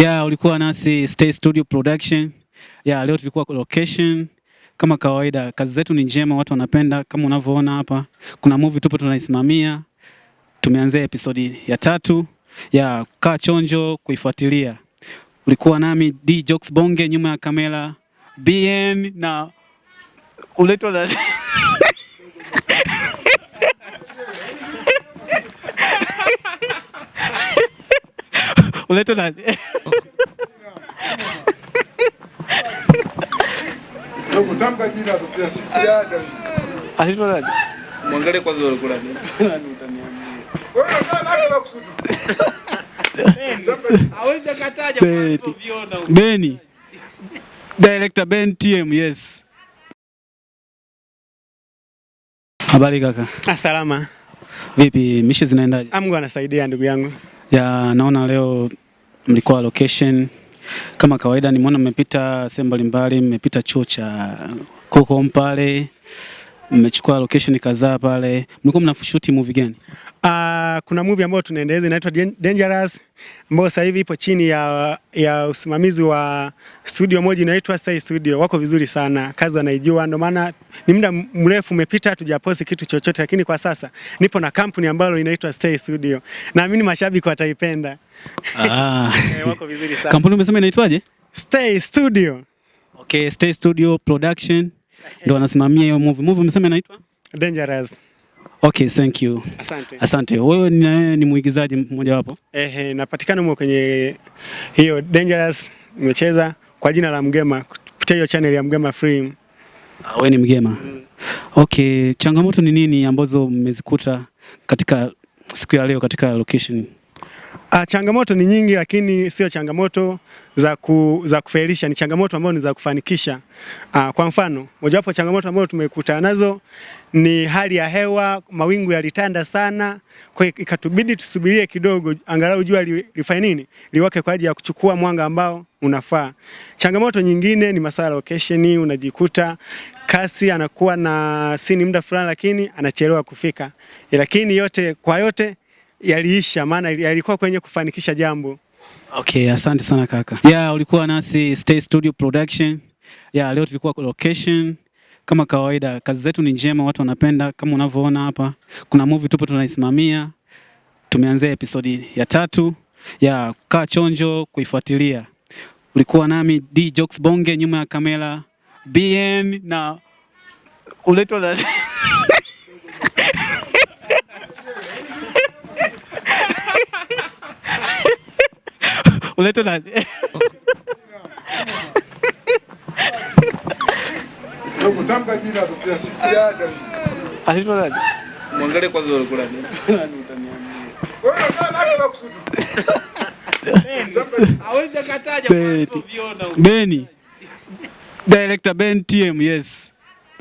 Ulikuwa nasi Stay Studio Production. Leo tulikuwa kwa location. Kama kawaida, kazi zetu ni njema, watu wanapenda. Kama unavyoona hapa, kuna movie tupo tunaisimamia. Tumeanzia episode ya 3. Kaa chonjo kuifuatilia. Ulikuwa nami D Jokes Bonge, nyuma ya kamera BN na uletwa na uletwa na Tamka jina tupia sikiaje. Alitoa nani? Muangalie kwanza wale kula nini. Nani utaniambia. Wewe nani makusudi? Hawezi kataja kwa viona. Beni. Director Ben TM, yes. Habari kaka? Salama. Vipi, mishi zinaendaje? Mungu anasaidia ndugu yangu. Naona leo mlikuwa location. Kama kawaida nimeona mmepita sehemu mbalimbali, mmepita chuo cha Koko pale. Mmechukua location kadhaa pale. Mlikuwa mnashoot movie gani? Kuna movie ambayo tunaendeleza inaitwa Dangerous, ambayo sasa hivi ipo chini ya usimamizi wa studio moja inaitwa Stay Studio. Wako vizuri sana, kazi wanaijua, ndio maana ni muda mrefu umepita tujaposti kitu chochote, lakini kwa sasa nipo na kampuni ambayo inaitwa Stay Studio. Naamini mashabiki wataipenda. Wako vizuri sana. Kampuni umesema inaitwaje? Stay Studio. Okay, Stay Studio Production ndio wanasimamia hiyo movie. Movie umesema inaitwa Dangerous. Okay, thank you. Asante. Wewe ni muigizaji mmoja wapo? Napatikana mwa kwenye hiyo Dangerous, nimecheza kwa jina la Mgema kupitia hiyo channel ya Mgema Film. Wewe ni Mgema. Okay, changamoto ni nini ambazo mmezikuta katika siku ya leo katika location? Changamoto ni nyingi, lakini sio changamoto za kufelisha, ni changamoto ambazo ni za kufanikisha. Kwa mfano, mojawapo changamoto ambazo tumekutana nazo ni hali ya hewa, mawingu yalitanda sana, kwa hiyo ikatubidi tusubirie kidogo angalau jua lifanye nini? Liwake kwa ajili ya kuchukua mwanga ambao unafaa. Changamoto nyingine ni masuala ya location, unajikuta kasi anakuwa na scene muda fulani lakini anachelewa kufika. Lakini yote kwa yote yaliisha, maana yalikuwa kwenye kufanikisha jambo. Okay, asante sana kaka. Ulikuwa nasi Stay Studio Production. Leo tulikuwa kwa location. Kama kawaida, kazi zetu ni njema, watu wanapenda. Kama unavyoona hapa, kuna movie tupo tunaisimamia. Tumeanzia episode ya 3. Kaa chonjo kuifuatilia. Ulikuwa nami D Jokes Bonge, nyuma ya kamera BN na uletwa na uletwa na Tamka jina tupia sikiaje. alitoa nani? Muangalie kwanza wale kula nini. Nani utaniambia. Wewe nani makusudi? Hawezi kataja kwa viona. Beni. Director Ben TM, yes.